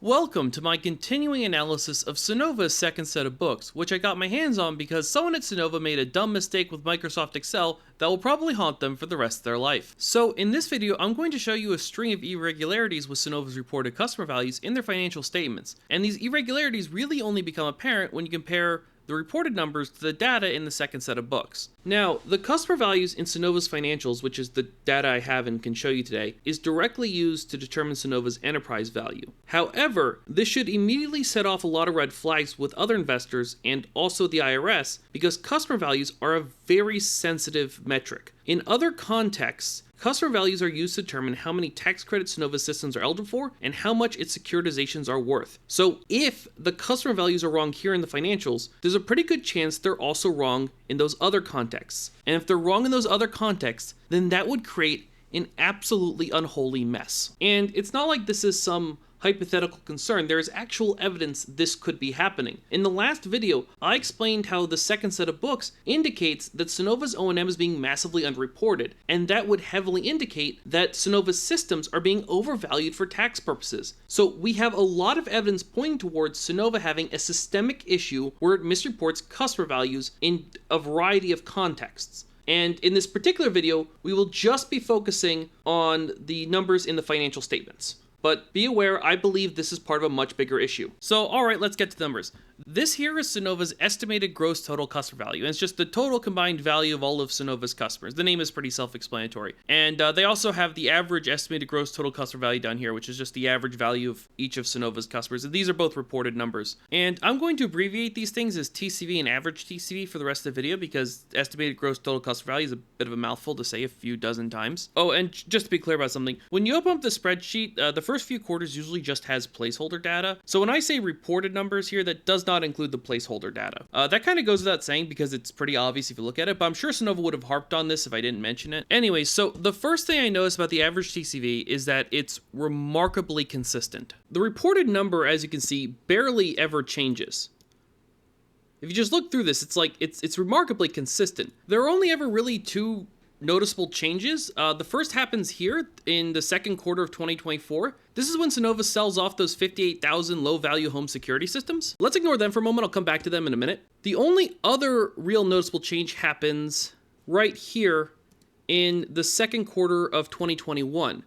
Welcome to my continuing analysis of Sunnova's second set of books, which I got my hands on because someone at Sunnova made a dumb mistake with Microsoft Excel that will probably haunt them for the rest of their life. So in this video, I'm going to show you a string of irregularities with Sunnova's reported customer values in their financial statements, and these irregularities really only become apparent when you compare the reported numbers to the data in the second set of books. Now, the customer values in Sunnova's financials, which is the data I have and can show you today, is directly used to determine Sunnova's enterprise value. However, this should immediately set off a lot of red flags with other investors and also the IRS because customer values are a very sensitive metric. In other contexts, customer values are used to determine how many tax credits Sunnova's systems are eligible for and how much its securitizations are worth. So if the customer values are wrong here in the financials, there's a pretty good chance they're also wrong in those other contexts. And if they're wrong in those other contexts, then that would create an absolutely unholy mess. And it's not like this is some hypothetical concern. There is actual evidence this could be happening. In the last video, I explained how the second set of books indicates that Sunnova's O&M is being massively underreported, and that would heavily indicate that Sunnova's systems are being overvalued for tax purposes. So we have a lot of evidence pointing towards Sunnova having a systemic issue where it misreports customer values in a variety of contexts. And in this particular video, we will just be focusing on the numbers in the financial statements. But be aware, I believe this is part of a much bigger issue. So, alright, let's get to the numbers. This here is Sunnova's estimated gross total customer value, and it's just the total combined value of all of Sunnova's customers. The name is pretty self-explanatory. And they also have the average estimated gross total customer value down here, which is just the average value of each of Sunnova's customers. And these are both reported numbers. And I'm going to abbreviate these things as TCV and average TCV for the rest of the video because estimated gross total customer value is a bit of a mouthful to say a few dozen times. Oh, and just to be clear about something, when you open up the spreadsheet, the first few quarters usually just has placeholder data. So when I say reported numbers here, that does not include the placeholder data. That kind of goes without saying because it's pretty obvious if you look at it, but I'm sure Sunnova would have harped on this if I didn't mention it. Anyway, so the first thing I noticed about the average TCV is that it's remarkably consistent. The reported number, as you can see, barely ever changes. If you just look through this, it's like it's remarkably consistent. There are only ever really two noticeable changes. The first happens here in the second quarter of 2024. This is when Sunnova sells off those 58,000 low-value home security systems. Let's ignore them for a moment. I'll come back to them in a minute. The only other real noticeable change happens right here in the second quarter of 2021.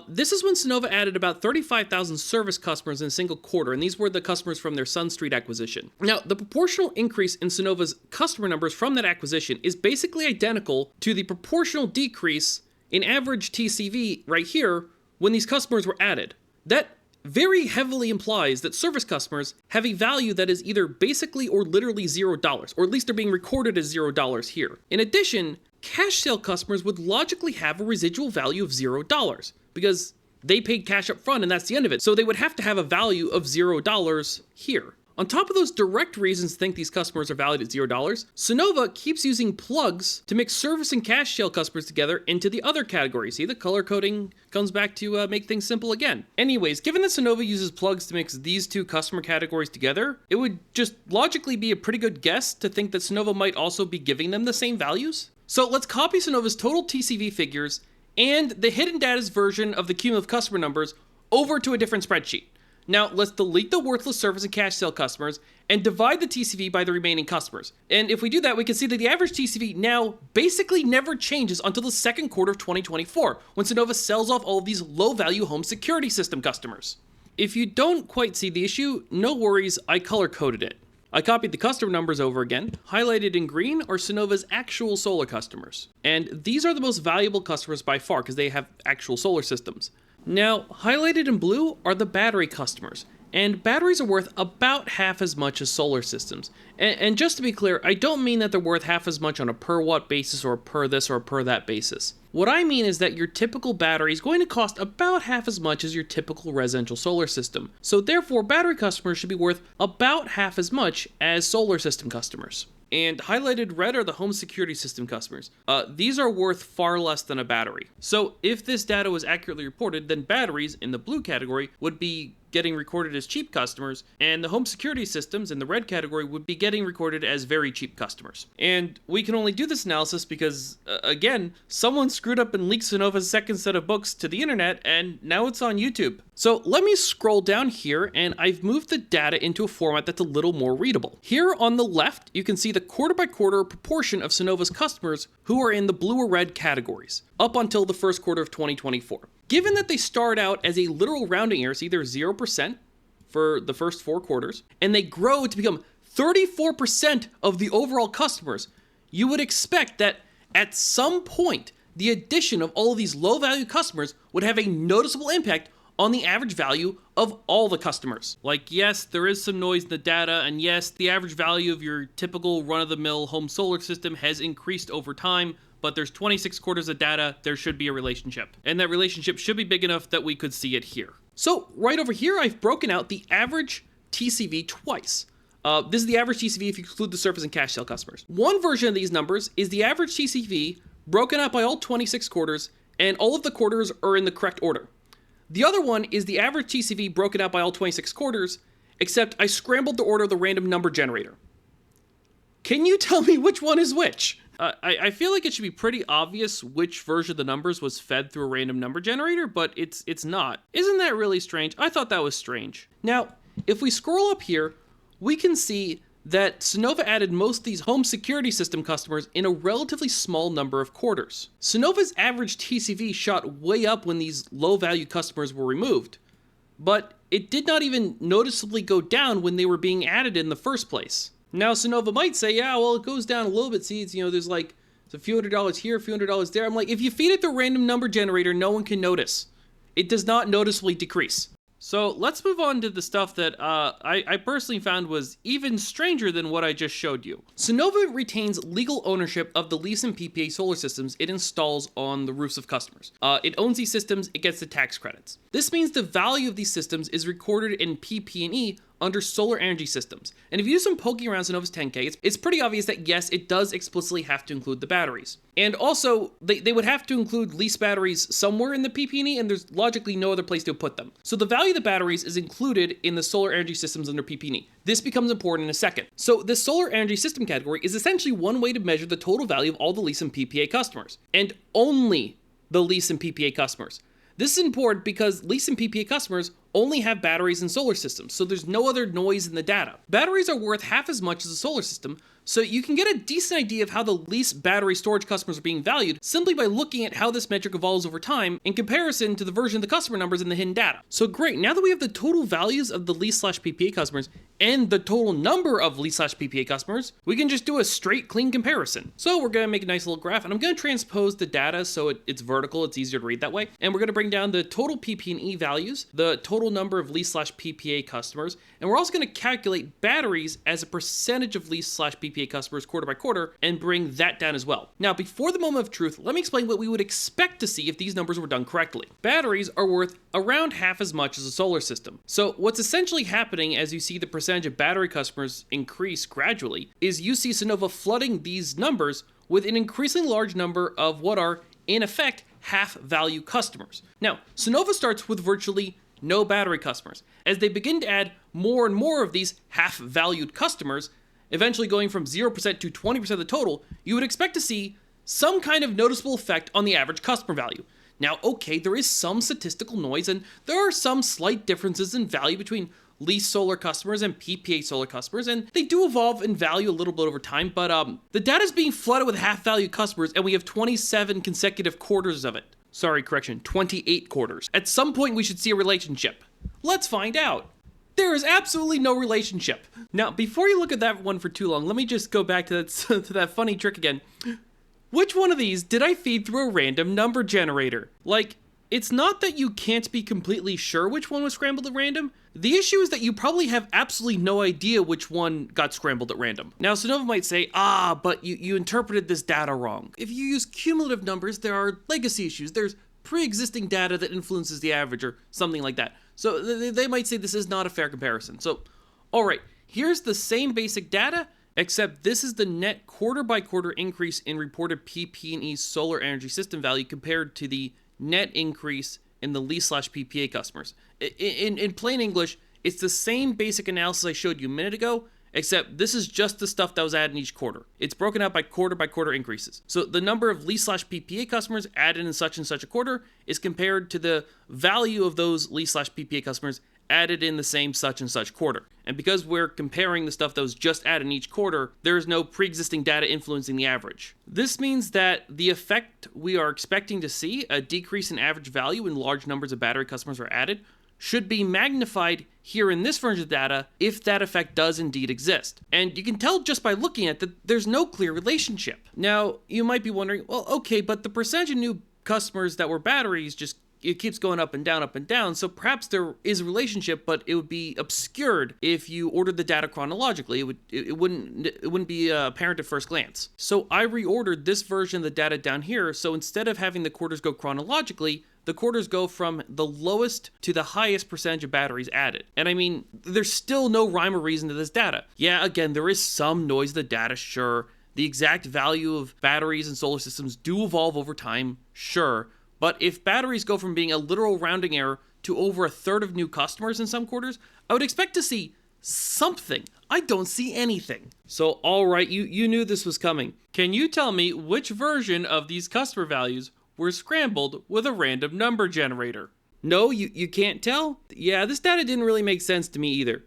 This is when Sunnova added about 35,000 service customers in a single quarter, and these were the customers from their SunStreet acquisition. Now, the proportional increase in Sunnova's customer numbers from that acquisition is basically identical to the proportional decrease in average TCV right here when these customers were added. That very heavily implies that service customers have a value that is either basically or literally $0, or at least they're being recorded as $0 here. In addition, cash sale customers would logically have a residual value of $0 because they paid cash up front and that's the end of it. So they would have to have a value of $0 here. On top of those direct reasons to think these customers are valued at $0, Sunnova keeps using plugs to mix service and cash sale customers together into the other category. See, the color coding comes back to make things simple again. Anyways, given that Sunnova uses plugs to mix these two customer categories together, it would just logically be a pretty good guess to think that Sunnova might also be giving them the same values. So let's copy Sunnova's total TCV figures and the hidden data's version of the cumulative customer numbers over to a different spreadsheet. Now, let's delete the worthless service and cash sale customers and divide the TCV by the remaining customers. And if we do that, we can see that the average TCV now basically never changes until the second quarter of 2024, when Sunnova sells off all of these low-value home security system customers. If you don't quite see the issue, no worries, I color-coded it. I copied the customer numbers over again. Highlighted in green are Sunnova's actual solar customers. And these are the most valuable customers by far because they have actual solar systems. Now, highlighted in blue are the battery customers, and batteries are worth about half as much as solar systems. And just to be clear, I don't mean that they're worth half as much on a per watt basis or per this or per that basis. What I mean is that your typical battery is going to cost about half as much as your typical residential solar system. So therefore, battery customers should be worth about half as much as solar system customers. And highlighted red are the home security system customers. These are worth far less than a battery. So if this data was accurately reported, then batteries in the blue category would be getting recorded as cheap customers, and the home security systems in the red category would be getting recorded as very cheap customers. And we can only do this analysis because, again, someone screwed up and leaked Sunnova's second set of books to the internet, and now it's on YouTube. So let me scroll down here, and I've moved the data into a format that's a little more readable. Here on the left, you can see the quarter-by-quarter proportion of Sunnova's customers who are in the blue or red categories, up until the first quarter of 2024. Given that they start out as a literal rounding error, it's either 0% for the first 4 quarters, and they grow to become 34% of the overall customers, you would expect that at some point, the addition of all of these low-value customers would have a noticeable impact on the average value of all the customers. Like, yes, there is some noise in the data, and yes, the average value of your typical run-of-the-mill home solar system has increased over time, but there's 26 quarters of data, there should be a relationship. And that relationship should be big enough that we could see it here. So, right over here, I've broken out the average TCV twice. This is the average TCV if you exclude the surface and cash sale customers. One version of these numbers is the average TCV broken out by all 26 quarters, and all of the quarters are in the correct order. The other one is the average TCV broken out by all 26 quarters, except I scrambled the order of the random number generator. Can you tell me which one is which? I feel like it should be pretty obvious which version of the numbers was fed through a random number generator, but it's not. Isn't that really strange? I thought that was strange. Now, if we scroll up here, we can see that Sunnova added most of these home security system customers in a relatively small number of quarters. Sunnova's average TCV shot way up when these low-value customers were removed, but it did not even noticeably go down when they were being added in the first place. Now, Sunnova might say, yeah, well, it goes down a little bit. See, it's, there's like it's a few $100s here, a few $100s there. I'm like, if you feed it the random number generator, no one can notice. It does not noticeably decrease. So let's move on to the stuff that I personally found was even stranger than what I just showed you. Sunnova retains legal ownership of the lease and PPA solar systems it installs on the roofs of customers. It owns these systems, it gets the tax credits. This means the value of these systems is recorded in PP&E under solar energy systems. And if you do some poking around Sunnova's 10K, it's pretty obvious that yes, it does explicitly have to include the batteries. And also, they would have to include lease batteries somewhere in the PP&E, and there's logically no other place to put them. So the value of the batteries is included in the solar energy systems under PP&E. This becomes important in a second. So the solar energy system category is essentially one way to measure the total value of all the lease and PPA customers, and only the lease and PPA customers. This is important because lease and PPA customers only have batteries and solar systems, so there's no other noise in the data. Batteries are worth half as much as a solar system, so you can get a decent idea of how the lease battery storage customers are being valued simply by looking at how this metric evolves over time in comparison to the version of the customer numbers in the hidden data. So great, now that we have the total values of the lease/PPA customers and the total number of lease/PPA customers, we can just do a straight, clean comparison. So we're gonna make a nice little graph, and I'm gonna transpose the data so it's vertical, it's easier to read that way. And we're gonna bring down the total PP&E values, the total number of lease/PPA customers, and we're also gonna calculate batteries as a percentage of lease/PPA customers quarter by quarter and bring that down as well. Now, before the moment of truth, let me explain what we would expect to see if these numbers were done correctly. Batteries are worth around half as much as a solar system. So what's essentially happening as you see the percentage of battery customers increase gradually is you see Sunnova flooding these numbers with an increasingly large number of what are, in effect, half-value customers. Now, Sunnova starts with virtually no battery customers. As they begin to add more and more of these half-valued customers, eventually going from 0% to 20% of the total, you would expect to see some kind of noticeable effect on the average customer value. Now, okay, there is some statistical noise, and there are some slight differences in value between lease solar customers and PPA solar customers, and they do evolve in value a little bit over time, but the data is being flooded with half-value customers, and we have 27 consecutive quarters of it. Sorry, correction, 28 quarters. At some point, we should see a relationship. Let's find out. There is absolutely no relationship. Now, before you look at that one for too long, let me just go back to that funny trick again. Which one of these did I feed through a random number generator? Like, it's not that you can't be completely sure which one was scrambled at random. The issue is that you probably have absolutely no idea which one got scrambled at random. Now, Sunnova might say, but you interpreted this data wrong. If you use cumulative numbers, there are legacy issues. There's pre-existing data that influences the average or something like that. So they might say this is not a fair comparison. So, all right, here's the same basic data, except this is the net quarter-by-quarter increase in reported PP&E solar energy system value compared to the net increase in the lease/PPA customers. In plain English, it's the same basic analysis I showed you a minute ago, except this is just the stuff that was added in each quarter. It's broken out by quarter increases. So the number of lease/PPA customers added in such and such a quarter is compared to the value of those lease/PPA customers added in the same such and such quarter. And because we're comparing the stuff that was just added in each quarter, there is no pre-existing data influencing the average. This means that the effect we are expecting to see, a decrease in average value when large numbers of battery customers are added, should be magnified here in this version of data if that effect does indeed exist. And you can tell just by looking at that there's no clear relationship. Now, you might be wondering, well, okay, but the percentage of new customers that were batteries it keeps going up and down, so perhaps there is a relationship, but it would be obscured if you ordered the data chronologically. It wouldn't be apparent at first glance. So I reordered this version of the data down here, so instead of having the quarters go chronologically, the quarters go from the lowest to the highest percentage of batteries added. And I mean, there's still no rhyme or reason to this data. Yeah, again, there is some noise in the data, sure. The exact value of batteries and solar systems do evolve over time, sure. But if batteries go from being a literal rounding error to over a third of new customers in some quarters, I would expect to see something. I don't see anything. So, alright, you knew this was coming. Can you tell me which version of these customer values were scrambled with a random number generator? No, you can't tell? Yeah, this data didn't really make sense to me either.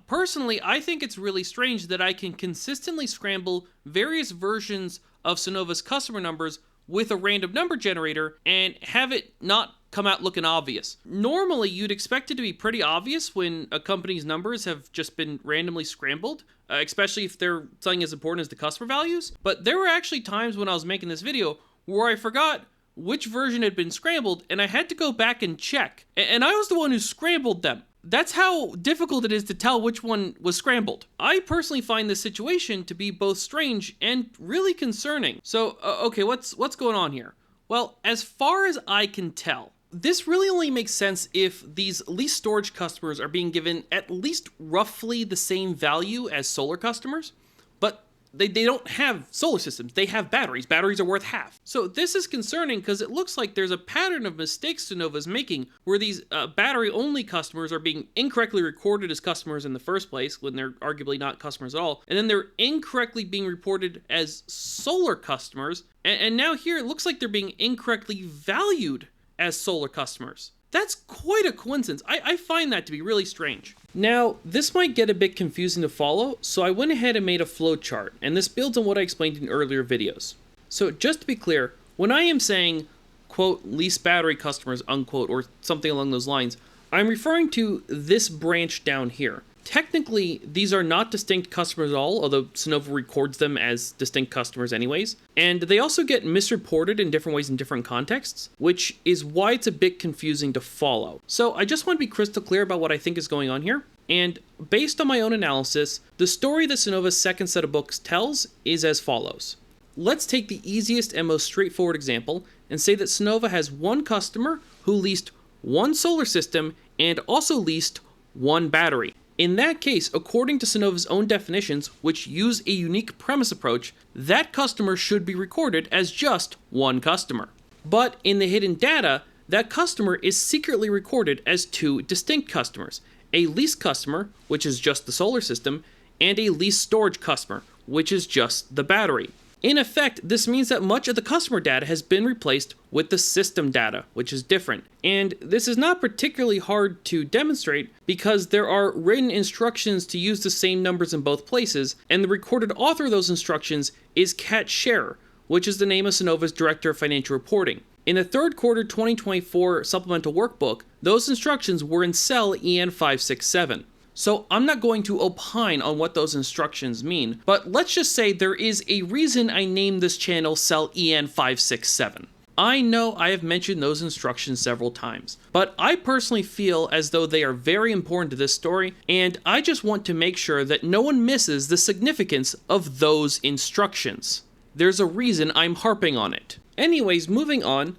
Personally, I think it's really strange that I can consistently scramble various versions of Sunnova's customer numbers with a random number generator and have it not come out looking obvious. Normally, you'd expect it to be pretty obvious when a company's numbers have just been randomly scrambled, especially if they're something as important as the customer values. But there were actually times when I was making this video where I forgot which version had been scrambled and I had to go back and check. And I was the one who scrambled them. That's how difficult it is to tell which one was scrambled. I personally find this situation to be both strange and really concerning. So, okay, what's going on here? Well, as far as I can tell, this really only makes sense if these lease storage customers are being given at least roughly the same value as solar customers, but they don't have solar systems, they have batteries. Batteries are worth half. So this is concerning because it looks like there's a pattern of mistakes Sunnova's making where these battery-only customers are being incorrectly recorded as customers in the first place when they're arguably not customers at all, and then they're incorrectly being reported as solar customers, and now here it looks like they're being incorrectly valued as solar customers. That's quite a coincidence. I find that to be really strange. Now, this might get a bit confusing to follow, so I went ahead and made a flowchart, and this builds on what I explained in earlier videos. So just to be clear, when I am saying, quote, lease battery customers, unquote, or something along those lines, I'm referring to this branch down here. Technically, these are not distinct customers at all, although Sunnova records them as distinct customers anyways. And they also get misreported in different ways in different contexts, which is why it's a bit confusing to follow. So I just want to be crystal clear about what I think is going on here. And based on my own analysis, the story that Sunnova's second set of books tells is as follows. Let's take the easiest and most straightforward example and say that Sunnova has one customer who leased one solar system and also leased one battery. In that case, according to Sunnova's own definitions, which use a unique premise approach, that customer should be recorded as just one customer. But in the hidden data, that customer is secretly recorded as two distinct customers, a lease customer, which is just the solar system, and a lease storage customer, which is just the battery. In effect, this means that much of the customer data has been replaced with the system data, which is different. And this is not particularly hard to demonstrate because there are written instructions to use the same numbers in both places, and the recorded author of those instructions is Kat Scherer, which is the name of Sunnova's Director of Financial Reporting. In the third quarter 2024 supplemental workbook, those instructions were in cell EN567. So I'm not going to opine on what those instructions mean, but let's just say there is a reason I named this channel cell EN567. I know I have mentioned those instructions several times, but I personally feel as though they are very important to this story, and I just want to make sure that no one misses the significance of those instructions. There's a reason I'm harping on it. Anyways, moving on,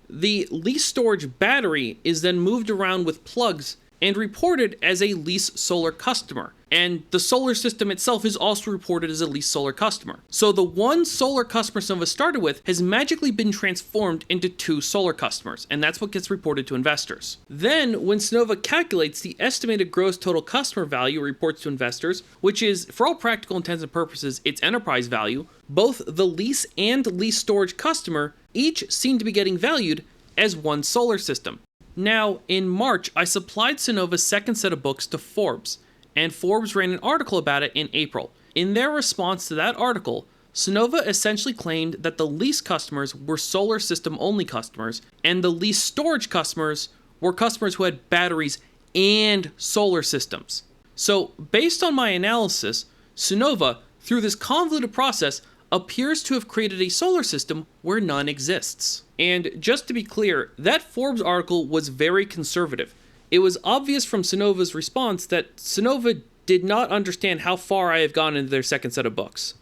the lease storage battery is then moved around with plugs and reported as a lease solar customer. And the solar system itself is also reported as a lease solar customer. So the one solar customer Sunnova started with has magically been transformed into 2 solar customers, and that's what gets reported to investors. Then, when Sunnova calculates the estimated gross total customer value reports to investors, which is, for all practical intents and purposes, its enterprise value, both the lease and lease storage customer each seem to be getting valued as one solar system. Now, in March, I supplied Sunnova's second set of books to Forbes, and Forbes ran an article about it in April. In their response to that article, Sunnova essentially claimed that the lease customers were solar system only customers, and the lease storage customers were customers who had batteries and solar systems. So, based on my analysis, Sunnova, through this convoluted process, appears to have created a solar system where none exists. And just to be clear, that Forbes article was very conservative. It was obvious from Sunnova's response that Sunnova did not understand how far I have gone into their second set of books.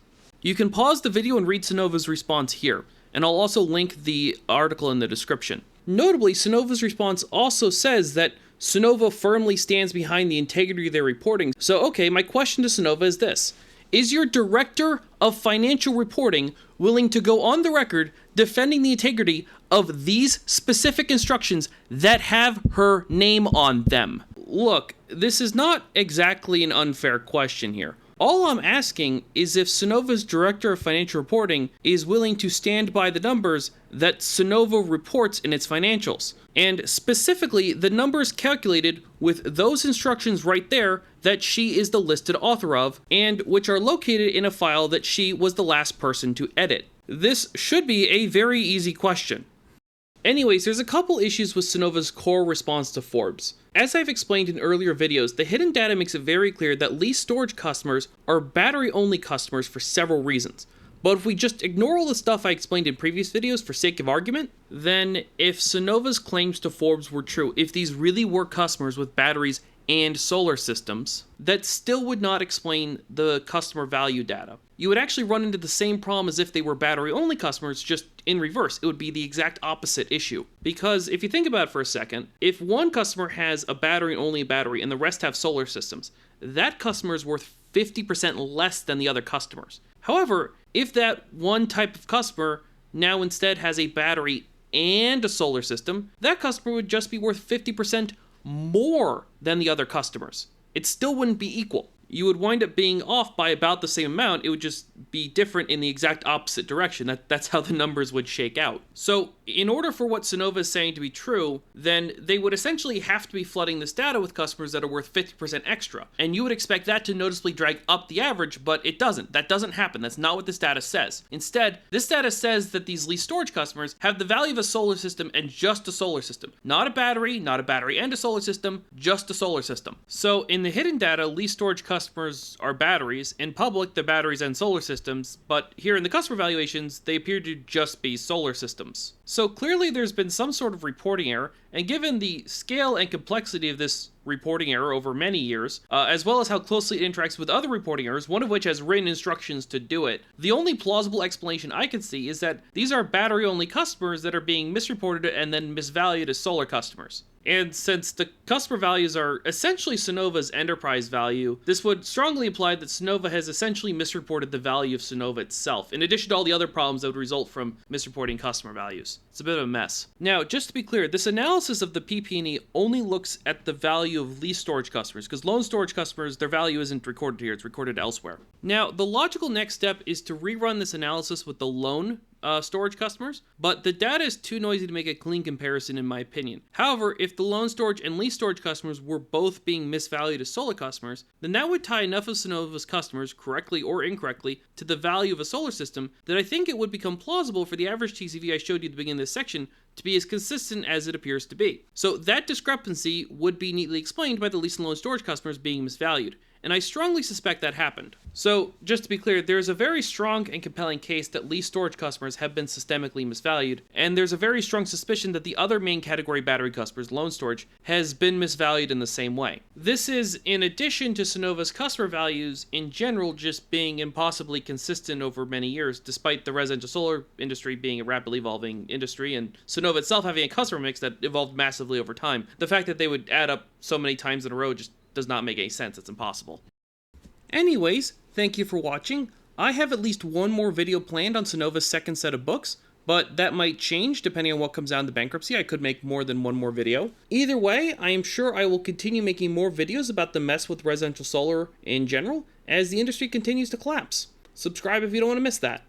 You can pause the video and read Sunnova's response here, and I'll also link the article in the description. Notably, Sunnova's response also says that Sunnova firmly stands behind the integrity of their reporting. So okay, my question to Sunnova is this. Is your director of financial reporting willing to go on the record defending the integrity of these specific instructions that have her name on them? Look, this is not exactly an unfair question here. All I'm asking is if Sunnova's director of financial reporting is willing to stand by the numbers that Sunnova reports in its financials, and specifically the numbers calculated with those instructions right there that she is the listed author of, and which are located in a file that she was the last person to edit. This should be a very easy question. Anyways, there's a couple issues with Sunnova's core response to Forbes. As I've explained in earlier videos, the hidden data makes it very clear that lease storage customers are battery-only customers for several reasons. But if we just ignore all the stuff I explained in previous videos for sake of argument, then if Sunnova's claims to Forbes were true, if these really were customers with batteries and solar systems, that still would not explain the customer value data. You would actually run into the same problem as if they were battery-only customers, just in reverse. It would be the exact opposite issue. Because if you think about it for a second, if one customer has a battery-only battery and the rest have solar systems, that customer is worth 50% less than the other customers. However, if that one type of customer now instead has a battery and a solar system, that customer would just be worth 50% more than the other customers. It still wouldn't be equal. You would wind up being off by about the same amount. It would just be different in the exact opposite direction. That's how the numbers would shake out. So in order for what Sunnova is saying to be true, then they would essentially have to be flooding this data with customers that are worth 50% extra. And you would expect that to noticeably drag up the average, but it doesn't. That doesn't happen. That's not what this data says. Instead, this data says that these lease storage customers have the value of a solar system and just a solar system. Not a battery and a solar system, just a solar system. So in the hidden data, lease storage customers are batteries. In public, they're batteries and solar systems, but here in the customer valuations, they appear to just be solar systems. So clearly there's been some sort of reporting error, and given the scale and complexity of this reporting error over many years, as well as how closely it interacts with other reporting errors, one of which has written instructions to do it, the only plausible explanation I can see is that these are battery-only customers that are being misreported and then misvalued as solar customers. And since the customer values are essentially Sunnova's enterprise value, this would strongly imply that Sunnova has essentially misreported the value of Sunnova itself, in addition to all the other problems that would result from misreporting customer values. It's a bit of a mess. Now, just to be clear, this analysis of the PP&E only looks at the value of lease storage customers, because loan storage customers, their value isn't recorded here, it's recorded elsewhere. Now, the logical next step is to rerun this analysis with the loan storage customers, but the data is too noisy to make a clean comparison in my opinion. However, if the loan storage and lease storage customers were both being misvalued as solar customers, then that would tie enough of Sunnova's customers, correctly or incorrectly, to the value of a solar system that I think it would become plausible for the average TCV I showed you at the beginning of this section to be as consistent as it appears to be. So that discrepancy would be neatly explained by the lease and loan storage customers being misvalued. and I strongly suspect that happened. So, just to be clear, there's a very strong and compelling case that lease storage customers have been systemically misvalued, and there's a very strong suspicion that the other main category battery customers, loan storage, has been misvalued in the same way. This is in addition to Sunnova's customer values in general just being impossibly consistent over many years, despite the residential solar industry being a rapidly evolving industry and Sunnova itself having a customer mix that evolved massively over time. The fact that they would add up so many times in a row just does not make any sense. It's impossible. Anyways, thank you for watching. I have at least one more video planned on Sunnova's second set of books, but that might change depending on what comes out in the bankruptcy. I could make more than one more video. Either way, I am sure I will continue making more videos about the mess with residential solar in general as the industry continues to collapse. Subscribe if you don't want to miss that.